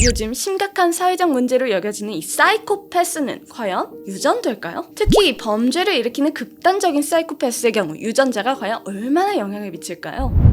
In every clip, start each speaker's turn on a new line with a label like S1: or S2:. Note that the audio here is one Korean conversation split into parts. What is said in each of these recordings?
S1: 요즘 심각한 사회적 문제로 여겨지는 이 사이코패스는 과연 유전될까요? 특히 이 범죄를 일으키는 극단적인 사이코패스의 경우 유전자가 과연 얼마나 영향을 미칠까요?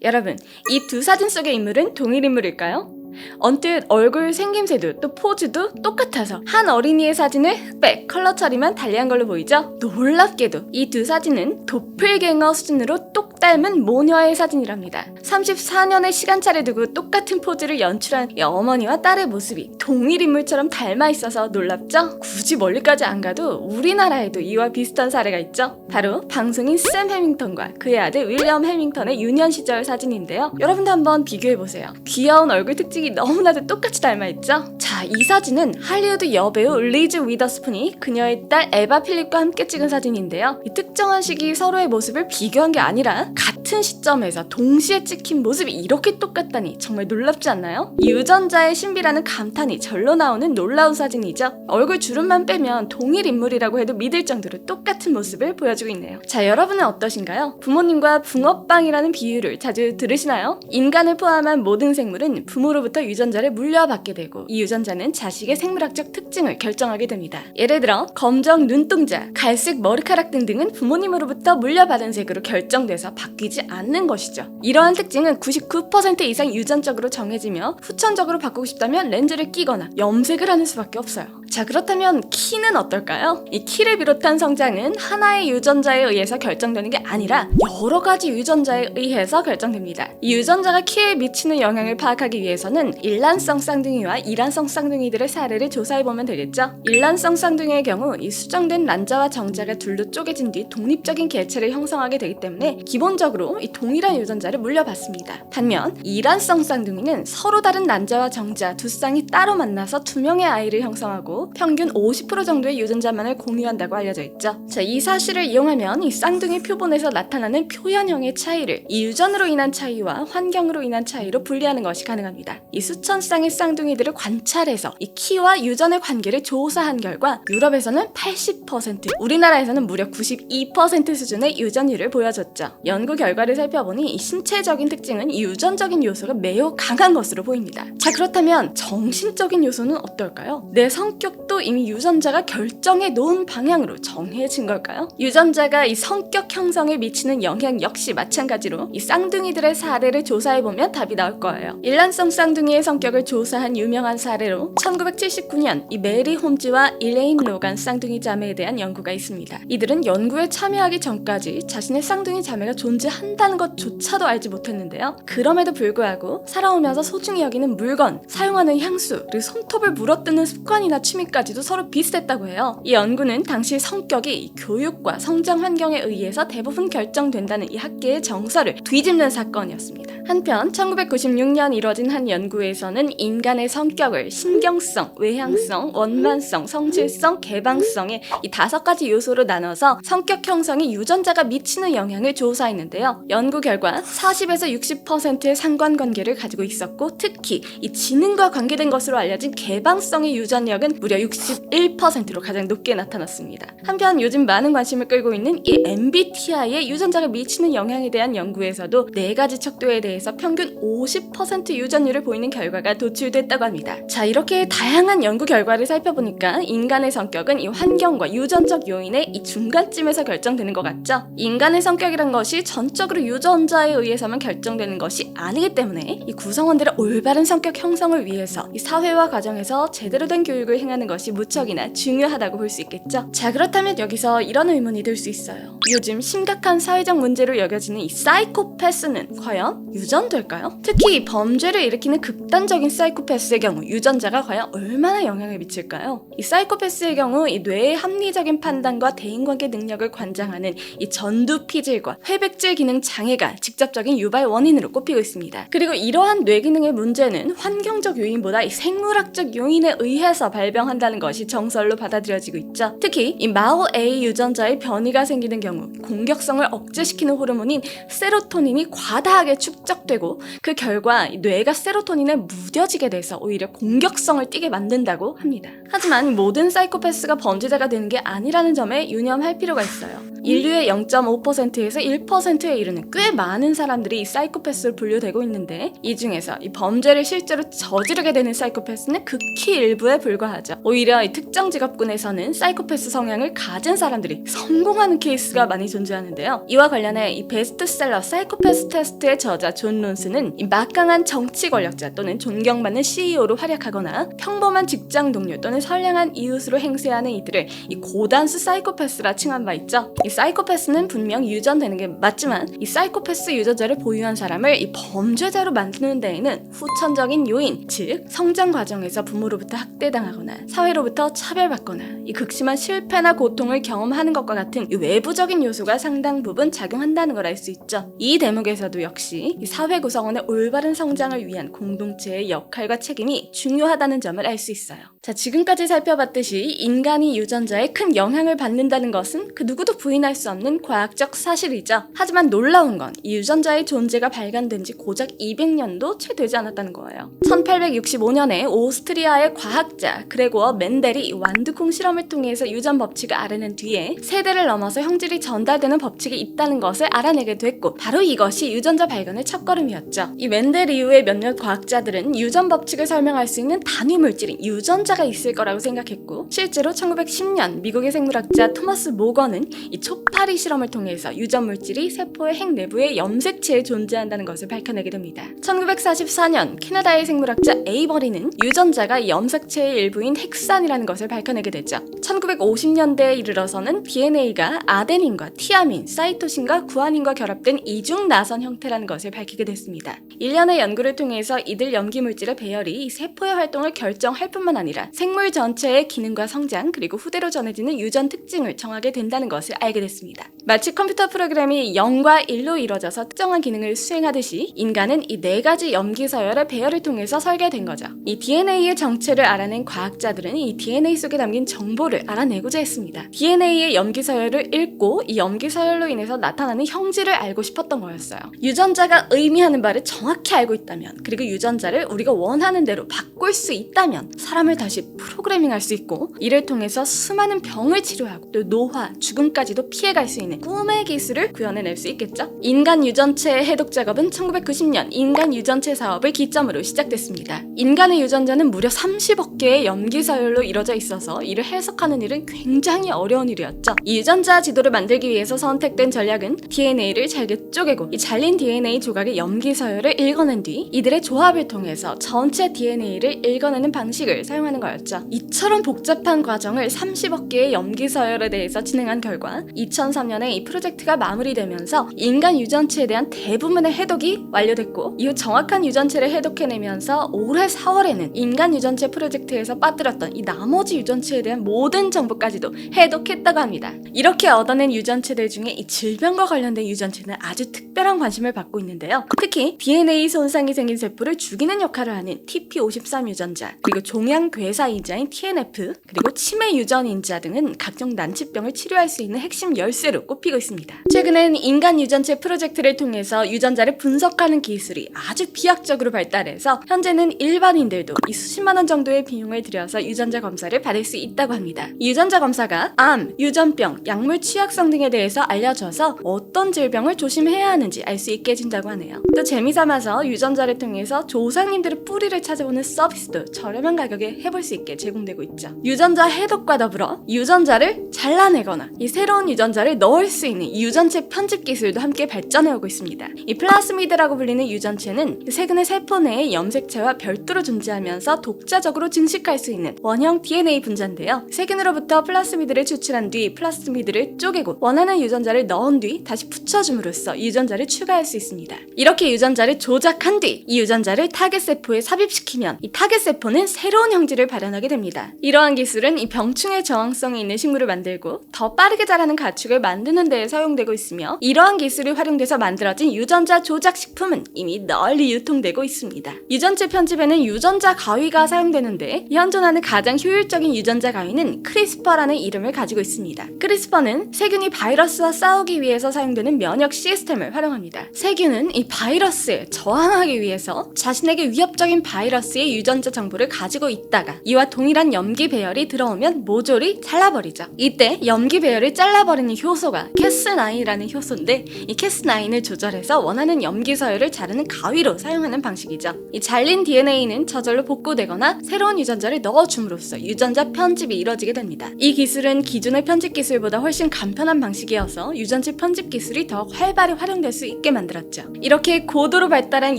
S1: 여러분, 이 두 사진 속의 인물은 동일 인물일까요? 언뜻 얼굴 생김새도 또 포즈도 똑같아서 한 어린이의 사진을 흑백 컬러 처리만 달리한 걸로 보이죠? 놀랍게도 이 두 사진은 도플갱어 수준으로 똑 닮은 모녀의 사진이랍니다. 34년의 시간차를 두고 똑같은 포즈를 연출한 이 어머니와 딸의 모습이 동일 인물처럼 닮아 있어서 놀랍죠? 굳이 멀리까지 안 가도 우리나라에도 이와 비슷한 사례가 있죠? 바로 방송인 샘 해밍턴과 그의 아들 윌리엄 해밍턴의 유년 시절 사진인데요. 여러분도 한번 비교해보세요. 귀여운 얼굴 특징이 너무나도 똑같이 닮아있죠? 자, 이 사진은 할리우드 여배우 리즈 위더스푼이 그녀의 딸 에바 필립과 함께 찍은 사진인데요. 이 특정한 시기 서로의 모습을 비교한 게 아니라 같은 시점에서 동시에 찍힌 모습이 이렇게 똑같다니 정말 놀랍지 않나요? 이 유전자의 신비라는 감탄이 절로 나오는 놀라운 사진이죠. 얼굴 주름만 빼면 동일 인물이라고 해도 믿을 정도로 똑같은 모습을 보여주고 있네요. 자, 여러분은 어떠신가요? 부모님과 붕어빵이라는 비유를 자주 들으시나요? 인간을 포함한 모든 생물은 부모로부터 유전자를 물려받게 되고 이 유전자는 자식의 생물학적 특징을 결정하게 됩니다. 예를 들어 검정 눈동자, 갈색 머리카락 등등은 부모님으로부터 물려받은 색으로 결정돼서 바뀌지 않는 것이죠. 이러한 특징은 99% 이상 유전적으로 정해지며 후천적으로 바꾸고 싶다면 렌즈를 끼거나 염색을 하는 수밖에 없어요. 자, 그렇다면 키는 어떨까요? 이 키를 비롯한 성장은 하나의 유전자에 의해서 결정되는 게 아니라 여러 가지 유전자에 의해서 결정됩니다. 이 유전자가 키에 미치는 영향을 파악하기 위해서는 일란성 쌍둥이와 이란성 쌍둥이들의 사례를 조사해보면 되겠죠? 일란성 쌍둥이의 경우 이 수정된 난자와 정자가 둘로 쪼개진 뒤 독립적인 개체를 형성하게 되기 때문에 기본적으로 이 동일한 유전자를 물려받습니다. 반면 이란성 쌍둥이는 서로 다른 난자와 정자 두 쌍이 따로 만나서 두 명의 아이를 형성하고 평균 50% 정도의 유전자만을 공유한다고 알려져 있죠. 자, 이 사실을 이용하면 이 쌍둥이 표본에서 나타나는 표현형의 차이를 이 유전으로 인한 차이와 환경으로 인한 차이로 분리하는 것이 가능합니다. 이 수천 쌍의 쌍둥이들을 관찰해서 이 키와 유전의 관계를 조사한 결과 유럽에서는 80%, 우리나라에서는 무려 92% 수준의 유전율을 보여줬죠. 연구 결과를 살펴보니 이 신체적인 특징은 이 유전적인 요소가 매우 강한 것으로 보입니다. 자, 그렇다면 정신적인 요소는 어떨까요? 내 성격도 이미 유전자가 결정해 놓은 방향으로 정해진 걸까요? 유전자가 이 성격 형성에 미치는 영향 역시 마찬가지로 이 쌍둥이들의 사례를 조사해보면 답이 나올 거예요. 일란성 쌍둥이의 성격을 조사한 유명한 사례로 1979년 이 메리 홈즈와 일레인 로간 쌍둥이 자매에 대한 연구가 있습니다. 이들은 연구에 참여하기 전까지 자신의 쌍둥이 자매가 존재한다는 것조차도 알지 못했는데요. 그럼에도 불구하고 살아오면서 소중히 여기는 물건, 사용하는 향수, 그리고 손톱을 물어뜯는 습관이나 취미까지도 서로 비슷했다고 해요. 이 연구는 당시 성격이 교육과 성장 환경에 의해서 대부분 결정된다는 이 학계의 정설을 뒤집는 사건이었습니다. 한편 1996년 이뤄진 한 연구에서는 인간의 성격을 신경성, 외향성, 원만성, 성실성, 개방성의 이 5가지 요소로 나눠서 성격 형성에 유전자가 미치는 영향을 조사했는데요. 연구 결과 40에서 60%의 상관관계를 가지고 있었고 특히 이 지능과 관계된 것으로 알려진 개방성의 유전력은 무려 61%로 가장 높게 나타났습니다. 한편 요즘 많은 관심을 끌고 있는 이 MBTI의 유전자가 미치는 영향에 대한 연구에서도 4가지 척도에 대해서 평균 50% 유전율을 보이는 결과가 도출됐다고 합니다. 자, 이렇게 다양한 연구 결과를 살펴보니까 인간의 성격은 이 환경과 유전적 요인의 이 중간쯤에서 결정되는 것 같죠? 인간의 성격이란 것이 전적으로 유전자에 의해서만 결정되는 것이 아니기 때문에 이 구성원들의 올바른 성격 형성을 위해서 이 사회와 가정에서 제대로 된 교육을 행하는 것이 무척이나 중요하다고 볼 수 있겠죠? 자, 그렇다면 여기서 이런 의문이 들 수 있어요. 요즘 심각한 사회적 문제로 여겨지는 이 사이코패스는 과연 유전될까요? 특히 범죄를 일으키는 극단적인 사이코패스의 경우 유전자가 과연 얼마나 영향을 미칠까요? 이 사이코패스의 경우 이 뇌의 합리적인 판단과 대인관계 능력을 관장하는 이 전두피질과 회백질 기능 장애가 직접적인 유발 원인으로 꼽히고 있습니다. 그리고 이러한 뇌 기능의 문제는 환경적 요인보다 이 생물학적 요인에 의해서 발병한다는 것이 정설로 받아들여지고 있죠. 특히 이 마오-A 유전자의 변이가 생기는 경우 공격성을 억제시키는 호르몬인 세로토닌이 과다하게 축적되고 그 결과 뇌가 세로토닌에 무뎌지게 돼서 오히려 공격성을 띠게 만든다고 합니다. 하지만 모든 사이코패스가 범죄자가 되는 게 아니라는 점에 유념할 필요가 있어요. 인류의 0.5%에서 1%에 이르는 꽤 많은 사람들이 이 사이코패스로 분류되고 있는데, 이 중에서 이 범죄를 실제로 저지르게 되는 사이코패스는 극히 일부에 불과하죠. 오히려 이 특정 직업군에서는 사이코패스 성향을 가진 사람들이 성공하는 케이스가 많이 존재하는데요. 이와 관련해 이 베스트셀러 사이코패스 테스트의 저자 존 론스는 이 막강한 정치 권력자 또는 존경받는 CEO로 활약하거나 평범한 직장 동료 또는 선량한 이웃으로 행세하는 이들을 이 고단수 사이코패스라 칭한 바 있죠. 이 사이코패스는 분명 유전되는 게 맞지만, 이 사이코패스 유전자를 보유한 사람을 이 범죄자로 만드는 데에는 후천적인 요인, 즉 성장 과정에서 부모로부터 학대당하거나 사회로부터 차별받거나 이 극심한 실패나 고통을 경험하는 것과 같은 이 외부적인 요소가 상당 부분 작용한다는 걸 알 수 있죠. 이 대목에서도 역시 이 사회 구성원의 올바른 성장을 위한 공동체의 역할과 책임이 중요하다는 점을 알 수 있어요. 자, 지금까지 살펴봤듯이 인간이 유전자에 큰 영향을 받는다는 것은 그 누구도 부인할 수 없는 과학적 사실이죠. 하지만 놀라운 건 이 유전자의 존재가 발견된 지 고작 200년도 채 되지 않았다는 거예요. 1865년에 오스트리아의 과학자 그레고어 멘델이 완두콩 실험을 통해서 유전 법칙을 알아낸 뒤에 세대를 넘어서 형질이 전달되는 법칙이 있다는 것을 알아내게 됐고, 바로 이것이 유전자 발견의 첫걸음이었죠. 이 멘델 이후의 몇몇 과학자들은 유전 법칙을 설명할 수 있는 단위 물질인 유전자가 있을 거라고 생각했고, 실제로 1910년 미국의 생물학자 토마스 모건은 이 초파리 실험을 통해서 유전 물질이 세포의 핵 내부에 염색체에 존재한다는 것을 밝혀내게 됩니다. 1944년 캐나다의 생물학자 에이버리는 유전자가 염색체의 일부인 핵산이라는 것을 밝혀내게 되죠. 1950년대에 이르러서는 DNA가 아데닌과 티아민, 사이토신과 구아닌과 결합된 이중 나선 형태라는 것을 밝히게 됐습니다. 1년의 연구를 통해서 이들 염기 물질의 배열이 세포의 활동을 결정할 뿐만 아니라 생물 전체의 기능과 성장, 그리고 후대로 전해지는 유전 특징을 정하게 된다는 것을 알게 됐습니다. 마치 컴퓨터 프로그램이 0과 1로 이루어져서 특정한 기능을 수행하듯이 인간은 이 4가지 염기 서열의 배열을 통해서 설계된 거죠. 이 DNA의 정체를 알아낸 과학자들은 이 DNA 속에 담긴 정보를 알아내고자 했습니다. DNA의 염기 서열을 읽고 이 염기 서열로 인해서 나타나는 형질을 알고 싶었던 거였어요. 유전자가 의미하는 바를 정확히 알고 있다면, 그리고 유전자를 우리가 원하는 대로 바꿀 수 있다면 사람을 다시 프로그래밍할 수 있고, 이를 통해서 수많은 병을 치료하고 또 노화, 죽음까지도 피해갈 수 있는 꿈의 기술을 구현해낼 수 있겠죠? 인간 유전체의 해독 작업은 1990년 인간 유전체 사업을 기점으로 시작됐습니다. 인간의 유전자는 무려 30억 개의 염기 서열로 이루어져 있어서 이를 해석하는 일은 굉장히 어려운 일이었죠. 이 유전자 지도를 만들기 위해서 선택된 전략은 DNA를 잘게 쪼개고 이 잘린 DNA 조각의 염기 서열을 읽어낸 뒤 이들의 조합을 통해서 전체 DNA를 읽어내는 방식을 사용하는 거였죠. 이처럼 복잡한 과정을 30억 개의 염기 서열에 대해서 진행한 결과 2003년에 이 프로젝트가 마무리되면서 인간 유전체에 대한 대부분의 해독이 완료됐고, 이후 정확한 유전체를 해독해내면서 올해 4월에는 인간 유전체 프로젝트에서 빠뜨렸던 이 나머지 유전체에 대한 모든 정보까지도 해독했다고 합니다. 이렇게 얻어낸 유전체들 중에 이 질병과 관련된 유전체는 아주 특별한 관심을 받고 있는데요. 특히 DNA 손상이 생긴 세포를 죽이는 역할을 하는 TP53 유전자, 그리고 종양괴사인자인 TNF, 그리고 치매 유전인자 등은 각종 난치병을 치료할 수 있는 핵심 열쇠로 꼽히고 있습니다. 최근엔 인간 유전체 프로젝트를 통해서 유전자를 분석하는 기술이 아주 비약적으로 발달해서 현재는 일반인들도 이 수십만 원 정도의 비용을 들여서 유전자 검사를 받을 수 있다고 합니다. 이 유전자 검사가 암, 유전병, 약물 취약성 등에 대해서 알려줘서 어떤 질병을 조심해야 하는지 알 수 있게 해준다고 하네요. 또 재미삼아서 유전자를 통해서 조상님들의 뿌리를 찾아보는 서비스도 저렴한 가격에 해볼 수 있게 제공되고 있죠. 유전자 해독과 더불어 유전자를 잘라내거나 이 새로운 유전자를 넣을 수 있는 유전체 편집 기술도 함께 발전해오고 있습니다. 이 플라스미드라고 불리는 유전체는 세균의 세포 내의 염색체와 별도로 존재하면서 독자적으로 증식할 수 있는 원형 DNA 분자인데요. 세균으로부터 플라스미드를 추출한 뒤 플라스미드를 쪼개고 원하는 유전자를 넣은 뒤 다시 붙여줌으로써 유전자를 추가할 수 있습니다. 이렇게 유전자를 조작한 뒤 이 유전자를 타겟 세포에 삽입시키면 이 타겟 세포는 새로운 형질을 발현하게 됩니다. 이러한 기술은 이 병충해 저항성이 있는 식물을 만들고 더 빠르게 자라는 가축을 만드는 데 사용되고 있으며, 이러한 기술이 활용돼서 만들어진 유전자 조작 식품은 이미 널리 유통되고 있습니다. 유전체 편집에는 유전자 가위가 사용되는데, 현존하는 가장 효율적인 유전자 가위는 크리스퍼라는 이름을 가지고 있습니다. 크리스퍼는 세균이 바이러스와 싸우기 위해서 사용되는 면역 시스템을 활용합니다. 세균은 이 바이러스에 저항하기 위해서 자신에게 위협적인 바이러스의 유전자 정보를 가지고 있다가 이와 동일한 염기 배열이 들어오면 모조리 잘라버리죠. 이때 염기 배열을 잘라버리는 효소가 효소가 캐스9이라는 효소인데 이 캐스9을 조절해서 원하는 염기 서열을 자르는 가위로 사용하는 방식이죠. 이 잘린 DNA는 저절로 복구되거나 새로운 유전자를 넣어줌으로써 유전자 편집이 이뤄지게 됩니다. 이 기술은 기존의 편집 기술보다 훨씬 간편한 방식이어서 유전체 편집 기술이 더 활발히 활용될 수 있게 만들었죠. 이렇게 고도로 발달한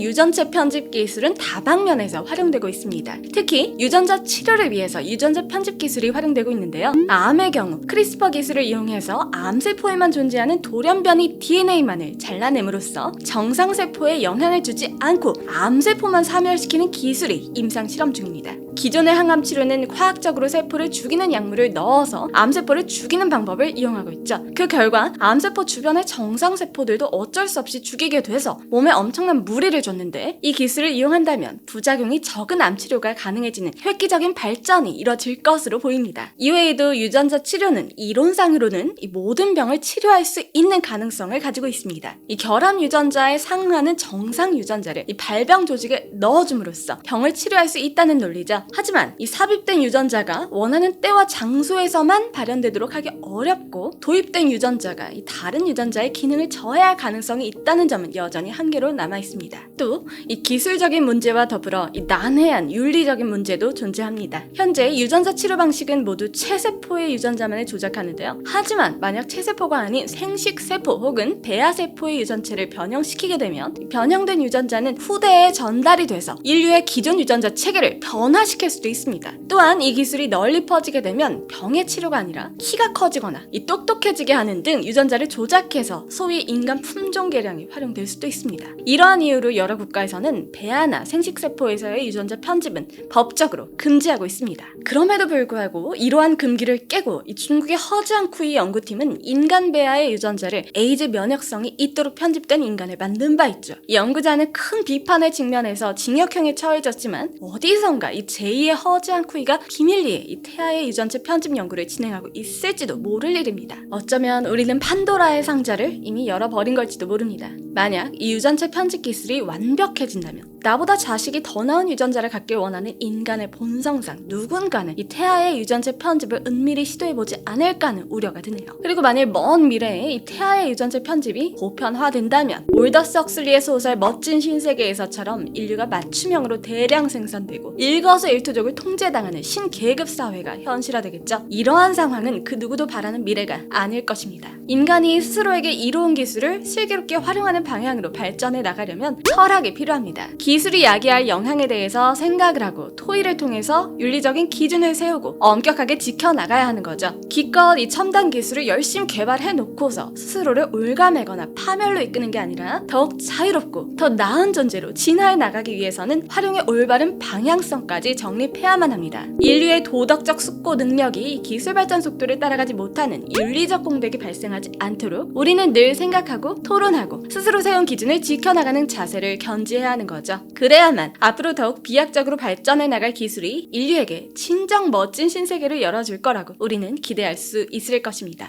S1: 유전체 편집 기술은 다방면에서 활용되고 있습니다. 특히 유전자 치료를 위해서 유전자 편집 기술이 활용되고 있는데요. 암의 경우 크리스퍼 기술을 이용해서 암세포에만 존재하는 돌연변이 DNA만을 잘라냄으로써 정상세포에 영향을 주지 않고 암세포만 사멸시키는 기술이 임상 실험 중입니다. 기존의 항암 치료는 과학적으로 세포를 죽이는 약물을 넣어서 암세포를 죽이는 방법을 이용하고 있죠. 그 결과 암세포 주변의 정상세포들도 어쩔 수 없이 죽이게 돼서 몸에 엄청난 무리를 줬는데 이 기술을 이용한다면 부작용이 적은 암치료가 가능해지는 획기적인 발전이 이뤄질 것으로 보입니다. 이외에도 유전자 치료는 이론상으로는 이 모든 병을 치료할 수 있는 가능성을 가지고 있습니다. 이 결합 유전자에 상응하는 정상 유전자를 이 발병 조직에 넣어줌으로써 병을 치료할 수 있다는 논리죠. 하지만 이 삽입된 유전자가 원하는 때와 장소에서만 발현되도록 하기 어렵고 도입된 유전자가 이 다른 유전자의 기능을 저해할 가능성이 있다는 점은 여전히 한계로 남아 있습니다. 또 이 기술적인 문제와 더불어 이 난해한 윤리적인 문제도 존재합니다. 현재 유전자 치료 방식은 모두 체세포의 유전자만을 조작하는데요. 하지만 만약 체세포가 아닌 생식세포 혹은 배아세포의 유전체를 변형시키게 되면 변형된 유전자는 후대에 전달이 돼서 인류의 기존 유전자 체계를 변화시킬 수도 있습니다. 또한 이 기술이 널리 퍼지게 되면 병의 치료가 아니라 키가 커지거나 이 똑똑해지게 하는 등 유전자를 조작해서 소위 인간 품종 개량이 활용될 수도 있습니다. 이러한 이유로 여러 국가에서는 배아나 생식세포에서의 유전자 편집은 법적으로 금지하고 있습니다. 그럼에도 불구하고 이러한 금기를 깨고 이 중국의 허지안쿠이 연구팀은 인간 배아의 유전자를 에이즈 면역성이 있도록 편집된 인간을 만든 바 있죠. 이 연구자는 큰 비판에 직면해서 징역형에 처해졌지만 어디선가 이 제2의 허지안쿠이가 비밀리에 이 태아의 유전체 편집 연구를 진행하고 있을지도 모를 일입니다. 어쩌면 우리는 판도라의 상자를 이미 열어버린 걸지도 모릅니다. 만약 이 유전체 편집 기술이 완벽해진다면 나보다 자식이 더 나은 유전자를 갖길 원하는 인간의 본성상 누군가는 이 태아의 유전체 편집을 은밀히 시도해보지 않을까 하는 우려가 드네요. 그리고 만일 먼 미래에 이 태아의 유전체 편집이 보편화된다면 올더스 헉슬리의 소설 멋진 신세계에서처럼 인류가 맞춤형으로 대량 생산되고 일거수일투족을 통제당하는 신계급 사회가 현실화되겠죠. 이러한 상황은 그 누구도 바라는 미래가 아닐 것입니다. 인간이 스스로에게 이로운 기술을 슬기롭게 활용하는 방향으로 발전해 나가려면 철학이 필요합니다. 기술이 야기할 영향에 대해서 생각을 하고 토의를 통해서 윤리적인 기준을 세우고 엄격하게 지켜나가야 하는 거죠. 기껏 이 첨단 기술을 열심히 개발해 놓고서 스스로를 올가매거나 파멸로 이끄는 게 아니라 더욱 자유롭고 더 나은 존재로 진화해 나가기 위해서는 활용의 올바른 방향성까지 정립해야만 합니다. 인류의 도덕적 숙고 능력이 기술 발전 속도를 따라가지 못하는 윤리적 공백이 발생하지 않도록 우리는 늘 생각하고 토론하고 스스로 세운 기준을 지켜나가는 자세를 견지해야 하는 거죠. 그래야만 앞으로 더욱 비약적으로 발전해 나갈 기술이 인류에게 진정 멋진 신세계를 열어줄 거라고 우리는 기대할 수 있을 것입니다.